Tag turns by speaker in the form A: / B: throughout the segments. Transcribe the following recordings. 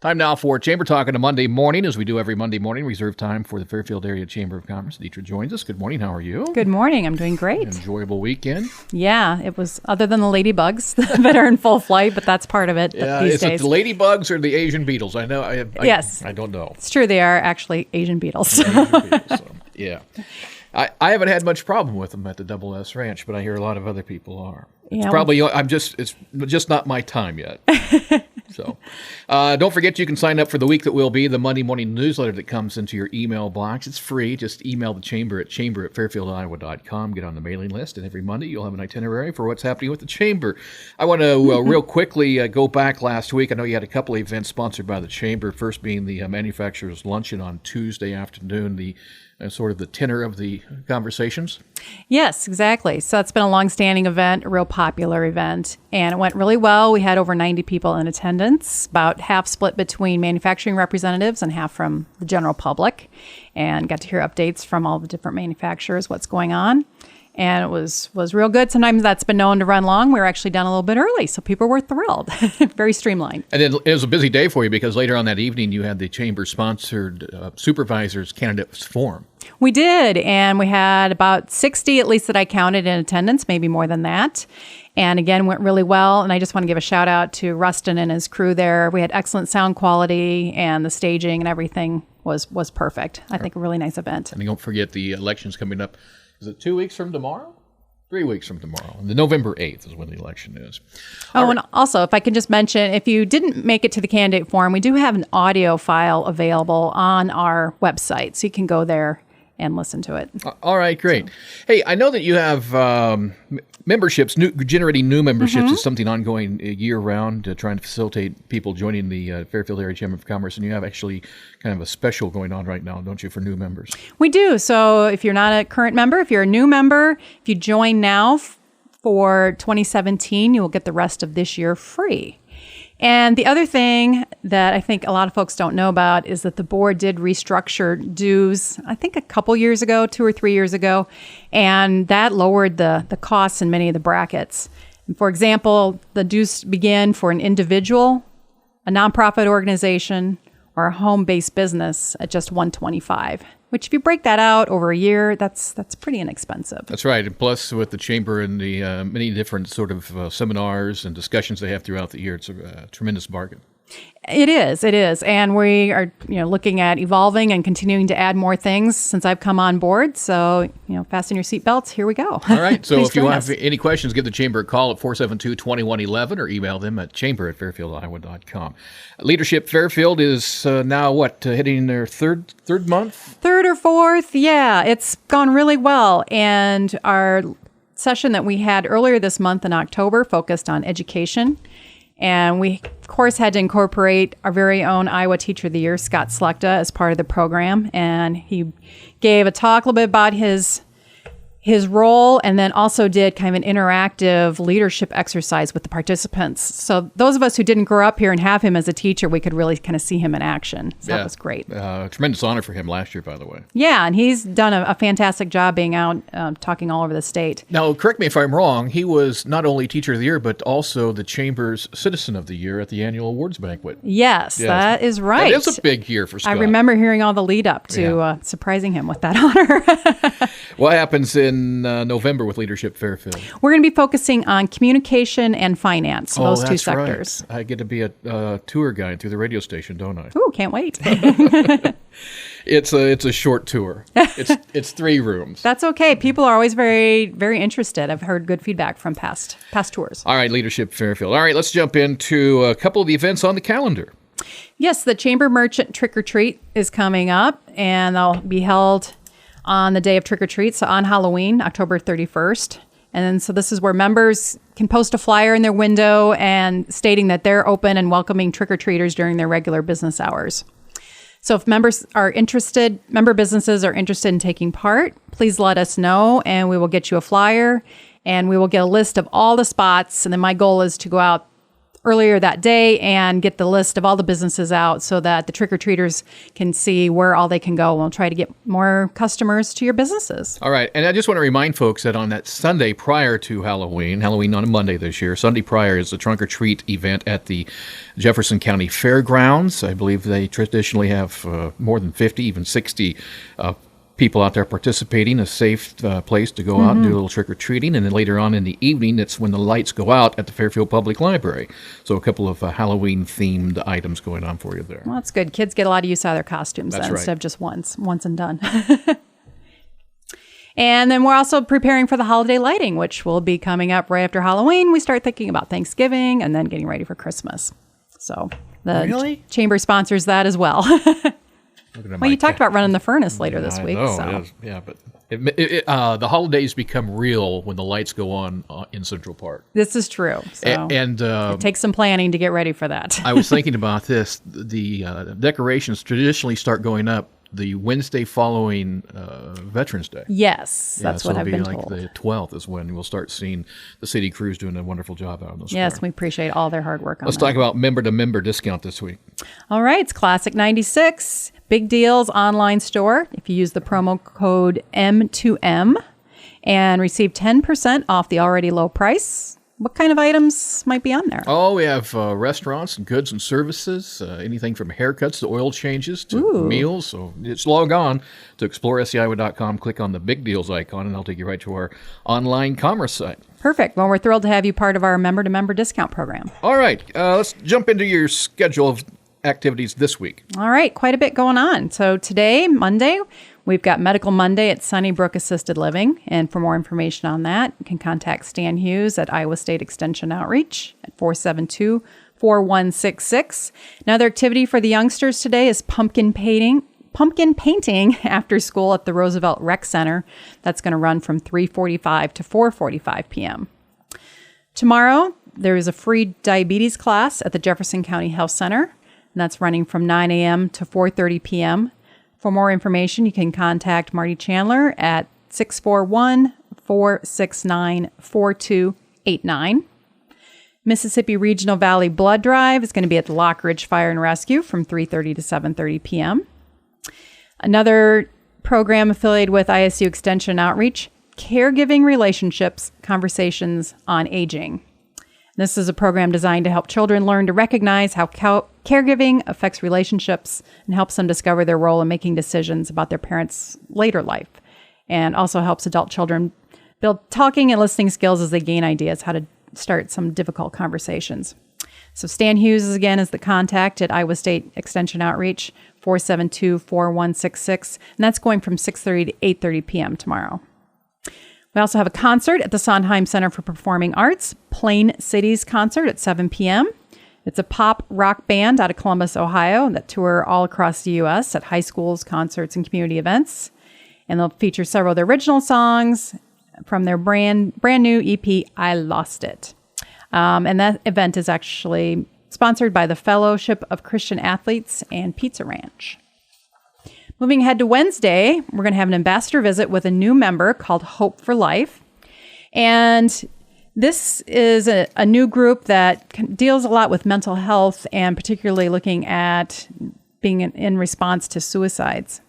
A: Time now for Chamber Talk on a Monday morning, as we do every Monday morning. Reserve time for the Fairfield Area Chamber of Commerce. Detra joins us. Good morning. How are you?
B: Good morning. I'm doing great.
A: Enjoyable weekend.
B: Yeah, it was, other than the ladybugs that are in full flight, but that's part of it these
A: is
B: days.
A: it the ladybugs or the Asian beetles? I know.
B: Yes.
A: I don't know.
B: It's true. They are actually Asian beetles.
A: Asian beetles, so, yeah. I haven't had much problem with them at the Double S Ranch, but I hear a lot of other people are. It's it's just not my time yet. So don't forget, you can sign up for the week that will be, the Monday morning newsletter that comes into your email box. It's free. Just email the chamber at fairfieldiowa.com. Get on the mailing list, and every Monday you'll have an itinerary for what's happening with the chamber. I want to real quickly go back last week. I know you had a couple of events sponsored by the chamber, first being the manufacturers luncheon on Tuesday afternoon, the sort of the tenor of the conversations.
B: Yes, exactly. So it's been a long-standing event, a real popular event, and it went really well. We had over 90 people in attendance, about half split between manufacturing representatives and half from the general public, and got to hear updates from all the different manufacturers, what's going on. And it was real good. Sometimes that's been known to run long. We were actually done a little bit early, so people were thrilled. Very streamlined.
A: And it was a busy day for you because later on that evening you had the chamber-sponsored supervisors candidates forum.
B: We did, and we had about 60, at least that I counted, in attendance, maybe more than that. And again, went really well. And I just want to give a shout out to Rustin and his crew there. We had excellent sound quality, and the staging and everything was perfect. I think a really nice event.
A: And don't forget the elections coming up. Is it 2 weeks from tomorrow? 3 weeks from tomorrow. The November 8th is when the election is.
B: And also, if I can just mention, if you didn't make it to the candidate forum, we do have an audio file available on our website, so you can go there and listen to it.
A: All right, great. Hey, I know that you have memberships, generating new memberships is something ongoing year-round, trying to facilitate people joining the Fairfield Area Chamber of Commerce, and you have actually kind of a special going on right now, don't you, for new members?
B: We do. So if you're not a current member, if you're a new member, if you join now for 2017, you will get the rest of this year free. And the other thing that I think a lot of folks don't know about is that the board did restructure dues, I think a couple years ago, 2 or 3 years ago, and that lowered the costs in many of the brackets. And for example, the dues begin for an individual, a nonprofit organization, or a home-based business at just $125, which if you break that out over a year, that's pretty inexpensive.
A: That's right. And plus, with the chamber and the many different sort of seminars and discussions they have throughout the year, it's a tremendous bargain.
B: It is. And we are, looking at evolving and continuing to add more things since I've come on board. So, fasten your seatbelts. Here we go.
A: All right. So if you have any questions, give the chamber a call at 472-2111 or email them at chamber@fairfieldiowa.com. Leadership Fairfield is now hitting their third month?
B: Third or fourth. Yeah, it's gone really well. And our session that we had earlier this month in October focused on education. And we, of course, had to incorporate our very own Iowa Teacher of the Year, Scott Slechta, as part of the program. And he gave a talk a little bit about his role, and then also did kind of an interactive leadership exercise with the participants. So those of us who didn't grow up here and have him as a teacher, we could really kind of see him in action. So that was great.
A: Tremendous honor for him last year, by the way.
B: Yeah, and he's done a fantastic job being out talking all over the state.
A: Now, correct me if I'm wrong, he was not only Teacher of the Year, but also the Chamber's Citizen of the Year at the annual awards banquet.
B: Yes, that is right.
A: That is a big year for Scott.
B: I remember hearing all the lead up to surprising him with that honor.
A: What happens in November with Leadership Fairfield? We're
B: going to be focusing on communication and finance, those two sectors.
A: Right. I get to be a tour guide through the radio station, don't I?
B: Ooh, can't wait.
A: It's a short tour. It's 3 rooms.
B: That's okay. People are always very, very interested. I've heard good feedback from past tours.
A: All right, Leadership Fairfield. All right, let's jump into a couple of the events on the calendar.
B: Yes, the Chamber Merchant Trick or Treat is coming up, and they'll be held on the day of trick or treat, so on Halloween, October 31st. And then, so this is where members can post a flyer in their window and stating that they're open and welcoming trick or treaters during their regular business hours. So if member businesses are interested in taking part, please let us know, and we will get you a flyer, and we will get a list of all the spots. And then my goal is to go out earlier that day and get the list of all the businesses out so that the trick-or-treaters can see where all they can go. We'll try to get more customers to your businesses.
A: All right. And I just want to remind folks that on that Sunday prior to Halloween on a Monday this year, Sunday prior is the Trunk or Treat event at the Jefferson County Fairgrounds. I believe they traditionally have more than 50, even 60 people out there participating, a safe place to go out and do a little trick-or-treating. And then later on in the evening, it's when the lights go out at the Fairfield Public Library. So a couple of Halloween-themed items going on for you there.
B: Well, that's good. Kids get a lot of use out of their costumes
A: That's
B: then,
A: right.
B: instead of just once and done. And then we're also preparing for the holiday lighting, which will be coming up right after Halloween. We start thinking about Thanksgiving and then getting ready for Christmas. So the chamber sponsors that as well. Well, you talked about running the furnace later this week. So.
A: Yeah, but the holidays become real when the lights go on in Central Park.
B: This is true. So
A: and
B: it takes some planning to get ready for that.
A: I was thinking about this. The decorations traditionally start going up the Wednesday following Veterans Day.
B: Yes, that's what I've been
A: told. The 12th is when we'll start seeing the city crews doing a wonderful job out on the square.
B: Yes, we appreciate all their hard work on
A: Let's talk about member-to-member discount this week.
B: All right, it's Classic 96. Big Deals online store. If you use the promo code M2M and receive 10% off the already low price. What kind of items might be on there?
A: Oh, we have restaurants and goods and services, anything from haircuts to oil changes to meals. So just log on to exploresciowa.com, click on the Big Deals icon, and I'll take you right to our online commerce site.
B: Perfect. Well, we're thrilled to have you part of our member-to-member discount program.
A: All right. Let's jump into your schedule of activities this week.
B: All right. Quite a bit going on. So today, Monday, we've got Medical Monday at Sunnybrook Assisted Living. And for more information on that, you can contact Stan Hughes at Iowa State Extension Outreach at 472-4166. Another activity for the youngsters today is pumpkin painting after school at the Roosevelt Rec Center. That's going to run from 3:45 to 4:45 p.m. Tomorrow, there is a free diabetes class at the Jefferson County Health Center. And that's running from 9 a.m. to 4:30 p.m. For more information, you can contact Marty Chandler at 641-469-4289. Mississippi Regional Valley Blood Drive is going to be at the Lock Ridge Fire and Rescue from 3:30 to 7:30 p.m. Another program affiliated with ISU Extension Outreach, Caregiving Relationships Conversations on Aging. This is a program designed to help children learn to recognize how caregiving affects relationships and helps them discover their role in making decisions about their parents' later life, and also helps adult children build talking and listening skills as they gain ideas how to start some difficult conversations. So Stan Hughes, again, is the contact at Iowa State Extension Outreach, 472-4166, and that's going from 6:30 to 8:30 p.m. tomorrow. We also have a concert at the Sondheim Center for Performing Arts, Plain Cities Concert at 7 p.m. It's a pop rock band out of Columbus, Ohio, that tour all across the U.S. at high schools, concerts, and community events. And they'll feature several of their original songs from their brand new EP, I Lost It. And that event is actually sponsored by the Fellowship of Christian Athletes and Pizza Ranch. Moving ahead to Wednesday, we're going to have an ambassador visit with a new member called Hope for Life. And this is a new group that deals a lot with mental health and particularly looking at being in response to suicides.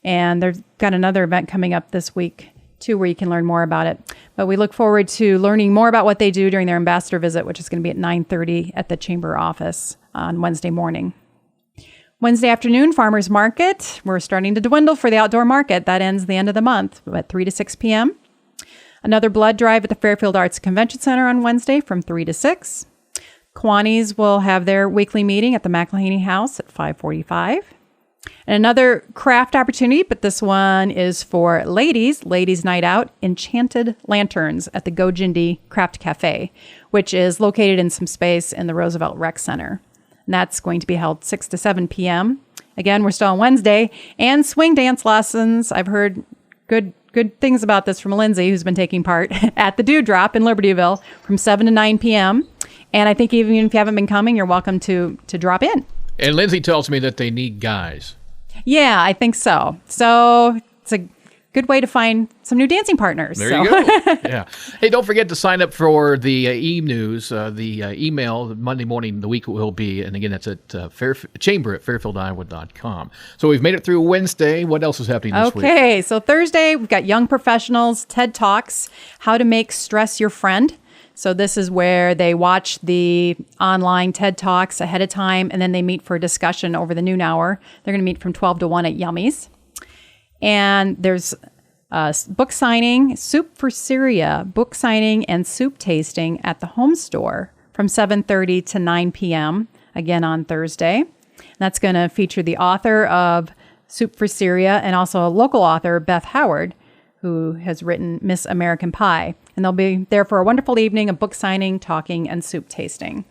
B: And they've got another event coming up this week, too, where you can learn more about it. But we look forward to learning more about what they do during their ambassador visit, which is going to be at 9:30 at the chamber office on Wednesday morning. Wednesday afternoon, Farmers Market. We're starting to dwindle for the outdoor market. That ends the end of the month at 3 to 6 p.m. Another blood drive at the Fairfield Arts Convention Center on Wednesday from 3 to 6. Kiwanis will have their weekly meeting at the McElhaney House at 5:45. And another craft opportunity, but this one is for ladies night out, Enchanted Lanterns at the Go Jindy Craft Cafe, which is located in some space in the Roosevelt Rec Center. And that's going to be held 6 to 7 p.m. Again, we're still on Wednesday. And swing dance lessons. I've heard good things about this from Lindsay, who's been taking part at the Dewdrop in Libertyville from 7 to 9 p.m. And I think even if you haven't been coming, you're welcome to drop in.
A: And Lindsay tells me that they need guys.
B: Yeah, I think so. So it's good way to find some new dancing partners.
A: There you go. Yeah. Hey, don't forget to sign up for the e-news, the email Monday morning. The week will be, and again, that's at chamber at fairfieldiowa.com. So we've made it through Wednesday. What else is happening this week?
B: Okay, so Thursday we've got Young Professionals TED Talks, How to Make Stress Your Friend. So this is where they watch the online TED Talks ahead of time, and then they meet for a discussion over the noon hour. They're going to meet from 12 to 1 at Yummy's. And there's book signing, Soup for Syria, book signing and soup tasting at the Home Store from 7:30 to 9 p.m., again on Thursday. And that's going to feature the author of Soup for Syria and also a local author, Beth Howard, who has written Miss American Pie. And they'll be there for a wonderful evening of book signing, talking, and soup tasting.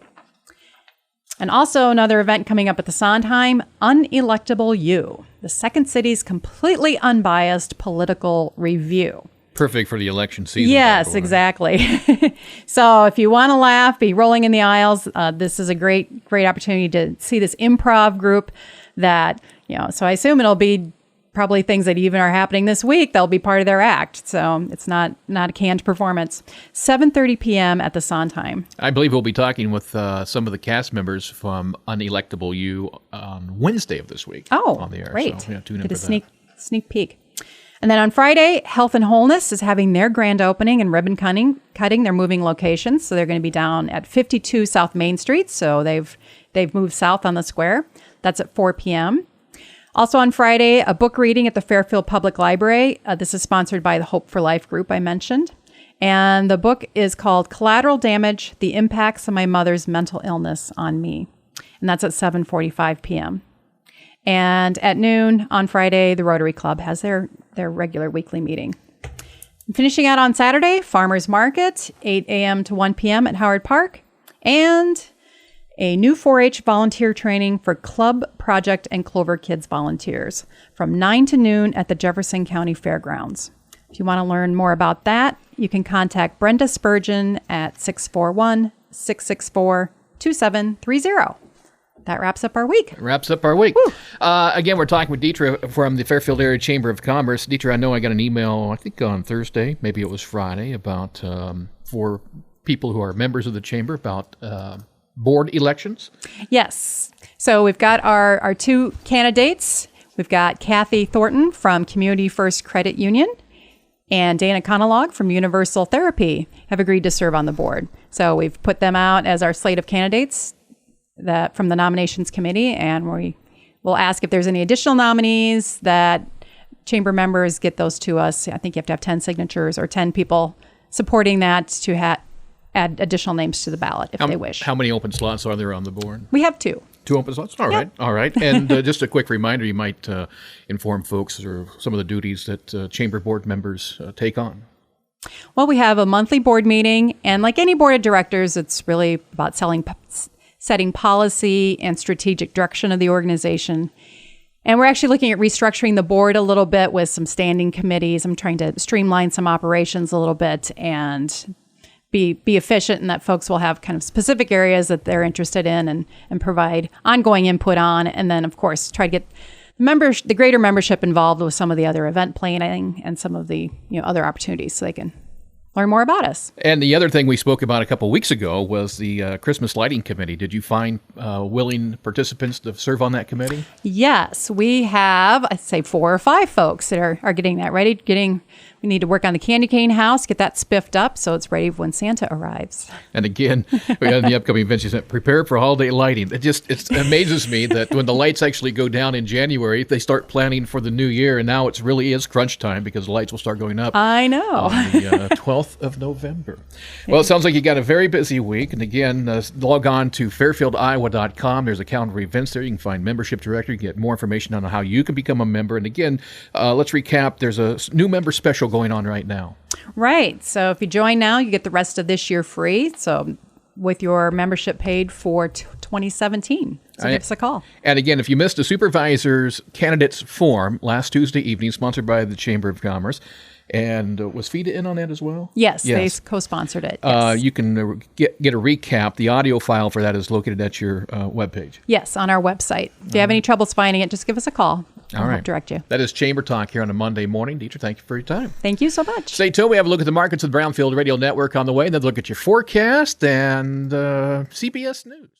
B: And also another event coming up at the Sondheim, Unelectable You, the Second City's completely unbiased political review.
A: Perfect for the election season.
B: Yes, exactly. So if you want to laugh, be rolling in the aisles, this is a great opportunity to see this improv group that, so I assume it'll be probably things that even are happening this week. They'll be part of their act. So it's not a canned performance. 7:30 p.m. at the Sondheim.
A: I believe we'll be talking with some of the cast members from Unelectable You on Wednesday of this week. On the air.
B: Great.
A: So, tune in
B: Get
A: for
B: a sneak peek. And then on Friday, Health and Wholeness is having their grand opening and ribbon cutting. They're moving locations. So they're going to be down at 52 South Main Street. So they've moved south on the square. That's at 4 p.m. Also on Friday, a book reading at the Fairfield Public Library. This is sponsored by the Hope for Life group I mentioned. And the book is called Collateral Damage, The Impacts of My Mother's Mental Illness on Me. And that's at 7:45 p.m. And at noon on Friday, the Rotary Club has their regular weekly meeting. And finishing out on Saturday, Farmers Market, 8 a.m. to 1 p.m. at Howard Park. And a new 4-H volunteer training for Club, Project, and Clover Kids volunteers from 9 to noon at the Jefferson County Fairgrounds. If you want to learn more about that, you can contact Brenda Spurgeon at 641-664-2730. That wraps up our week.
A: Again, we're talking with Detra from the Fairfield Area Chamber of Commerce. Detra, I know I got an email, I think on Thursday, maybe it was Friday, about for people who are members of the chamber about board elections?
B: Yes. So we've got our two candidates. We've got Kathy Thornton from Community First Credit Union and Dana Conalog from Universal Therapy have agreed to serve on the board. So we've put them out as our slate of candidates that from the nominations committee, and we will ask if there's any additional nominees that chamber members get those to us. I think you have to have 10 signatures or 10 people supporting that to add additional names to the ballot if they wish.
A: How many open slots are there on the board?
B: We have 2.
A: 2 open slots? All right. All right. And just a quick reminder, you might inform folks or some of the duties that chamber board members take on.
B: Well, we have a monthly board meeting, and like any board of directors, it's really about setting policy and strategic direction of the organization. And we're actually looking at restructuring the board a little bit with some standing committees. I'm trying to streamline some operations a little bit and be efficient, and that folks will have kind of specific areas that they're interested in and provide ongoing input on. And then, of course, try to get the greater membership involved with some of the other event planning and some of the other opportunities so they can learn more about us.
A: And the other thing we spoke about a couple of weeks ago was the Christmas Lighting Committee. Did you find willing participants to serve on that committee?
B: Yes, we have, I'd say 4 or 5 folks that are getting that ready. We need to work on the candy cane house, get that spiffed up so it's ready when Santa arrives.
A: And again, we have the upcoming events. You said, prepare for holiday lighting. It amazes me that when the lights actually go down in January, they start planning for the new year, and now it really is crunch time because the lights will start going up.
B: I know.
A: On the 12th of November. Well, it sounds like you got a very busy week. And again, log on to fairfieldiowa.com. There's a calendar of events there. You can find membership directory, get more information on how you can become a member. And again, let's recap. There's a new member special going on right now.
B: Right. So if you join now, you get the rest of this year free. So with your membership paid for 2017. So give us a call.
A: And again, if you missed a supervisor's candidates forum last Tuesday evening, sponsored by the Chamber of Commerce, And was FIDA in on that as well?
B: Yes, they co-sponsored it. Yes.
A: You can get a recap. The audio file for that is located at your webpage.
B: Yes, on our website. If you have any troubles finding it, just give us a call.
A: All right.
B: Help direct you.
A: That is Chamber Talk here on a Monday morning. Detra, thank you for your time.
B: Thank you so much.
A: Stay tuned. We have a look at the markets of the Brownfield Radio Network on the way. Then look at your forecast and CBS News.